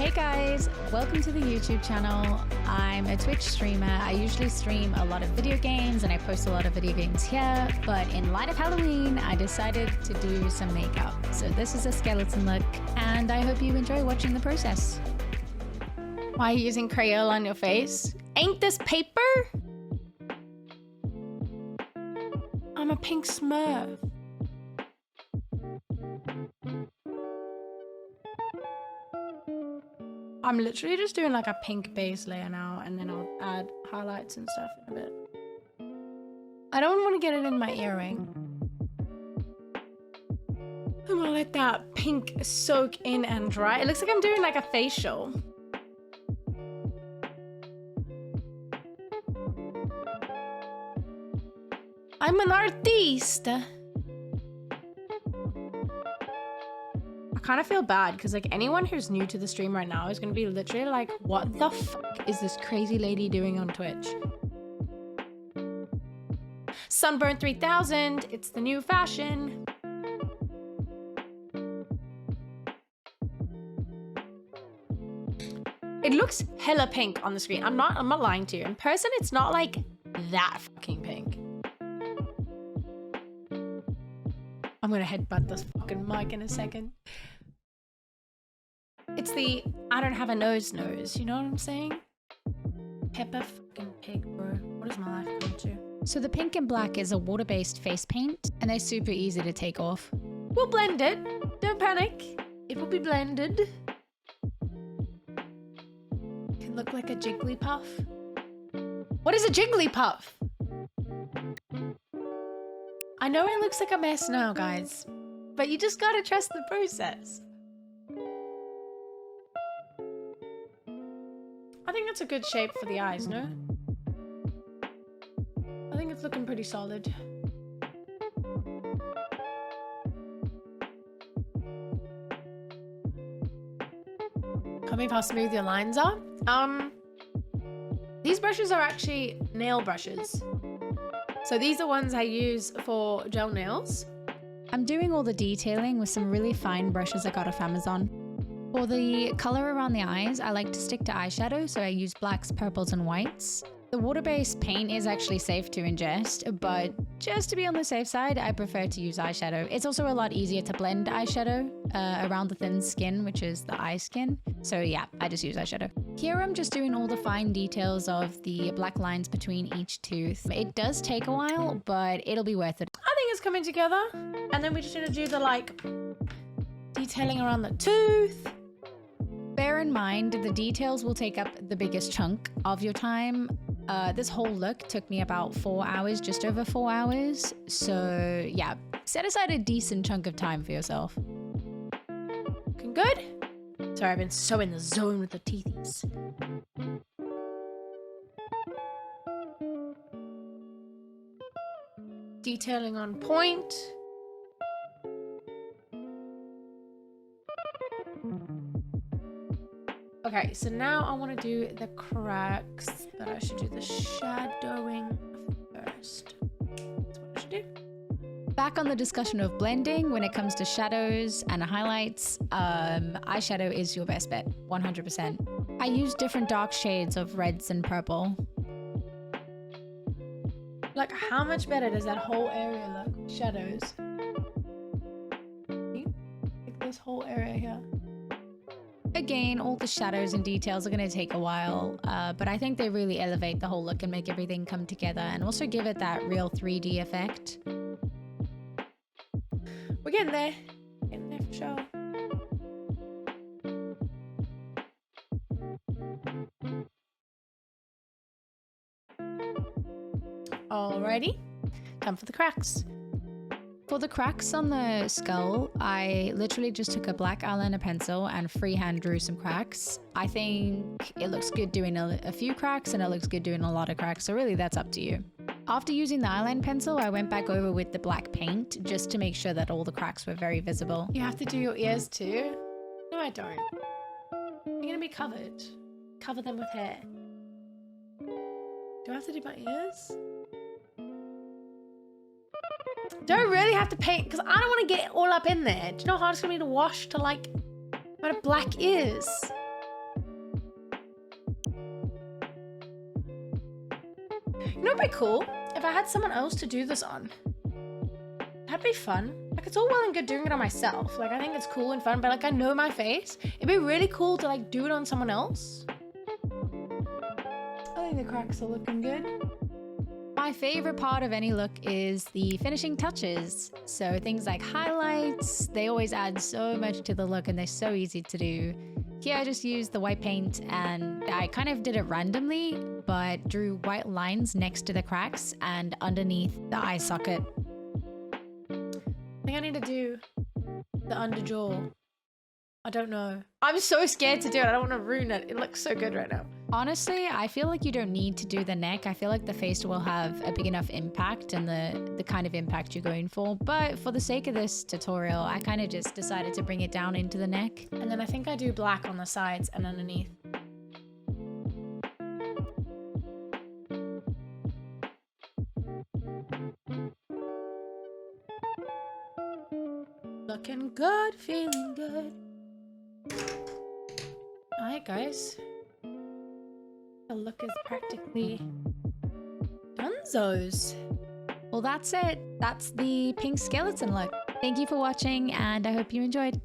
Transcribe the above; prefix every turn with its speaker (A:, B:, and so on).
A: Hey guys, welcome to the YouTube channel. I'm a Twitch streamer. I usually stream a lot of video games and I post a lot of video games here, but in light of Halloween, I decided to do some makeup. So this is a skeleton look and I hope you enjoy watching the process. Why are you using Crayola on your face? Ain't this paper? I'm a pink smurf. I'm literally just doing like a pink base layer now and then I'll add highlights and stuff in a bit. I don't want to get it in my earring. I'm gonna let that pink soak in and dry. It looks like I'm doing like a facial. I'm an artiste. I kind of feel bad because like anyone who's new to the stream right now is going to be literally like, what the fuck is this crazy lady doing on Twitch? Sunburn 3000, it's the new fashion. It looks hella pink on the screen. I'm not lying to you. In person, it's not like that fucking pink. I'm gonna headbutt this fucking mic in a second. It's the I don't have a nose, you know what I'm saying? Peppa fucking pig, bro. What is my life going to? So the pink and black is a water-based face paint and they're super easy to take off. We'll blend it. Don't panic. It will be blended. It can look like a Jigglypuff. What is a Jigglypuff? I know it looks like a mess now, guys, but you just gotta trust the process. I think that's a good shape for the eyes, no? I think it's looking pretty solid. Can't believe how smooth your lines are. These brushes are actually nail brushes. So these are ones I use for gel nails. I'm doing all the detailing with some really fine brushes I got off Amazon. For the color around the eyes, I like to stick to eyeshadow, so I use blacks, purples, and whites. The water-based paint is actually safe to ingest, but just to be on the safe side, I prefer to use eyeshadow. It's also a lot easier to blend eyeshadow around the thin skin, which is the eye skin. So yeah, I just use eyeshadow. Here I'm just doing all the fine details of the black lines between each tooth. It does take a while, but it'll be worth it. I think it's coming together. And then we just need to do the like detailing around the tooth. Bear in mind, the details will take up the biggest chunk of your time. This whole look took me about 4 hours, just over 4 hours. So yeah, set aside a decent chunk of time for yourself. Looking good? Sorry, I've been so in the zone with the teethies. Detailing on point. Okay, so now I want to do the cracks, but I should do the shadowing first. That's what I should do. Back on the discussion of blending, when it comes to shadows and highlights, eyeshadow is your best bet, 100%. I use different dark shades of reds and purple. Like, how much better does that whole area look with shadows? Like this whole area here. Again, all the shadows and details are going to take a while, but I think they really elevate the whole look and make everything come together and also give it that real 3D effect. We're getting there. Getting there for sure. Alrighty, time for the cracks. For the cracks on the skull, I literally just took a black eyeliner pencil and freehand drew some cracks. I think it looks good doing a few cracks and it looks good doing a lot of cracks, so really that's up to you. After using the eyeliner pencil, I went back over with the black paint just to make sure that all the cracks were very visible. You have to do your ears too? No, I don't. You're gonna be covered. Cover them with hair. Do I have to do my ears? Do I really have to paint? Because I don't want to get it all up in there. Do you know how hard it's going to be to wash to like, what a black is? be cool if I had someone else to do this on. That'd be fun. Like, it's all well and good doing it on myself. Like, I think it's cool and fun, but like, I know my face. It'd be really cool to like do it on someone else. I think the cracks are looking good. My favorite part of any look is the finishing touches. So things like highlights, they always add so much to the look and they're so easy to do. Here I just used the white paint and I kind of did it randomly, but drew white lines next to the cracks and underneath the eye socket. I think I need to do the under jaw. I don't know. I'm so scared to do it. I don't want to ruin it. It looks so good right now. Honestly, I feel like you don't need to do the neck. I feel like the face will have a big enough impact and the kind of impact you're going for. But for the sake of this tutorial, I kind of just decided to bring it down into the neck. And then I think I do black on the sides and underneath. Looking good, feeling good. Alright guys, the look is practically donezo's. Well, that's it. That's the pink skeleton look. Thank you for watching and I hope you enjoyed.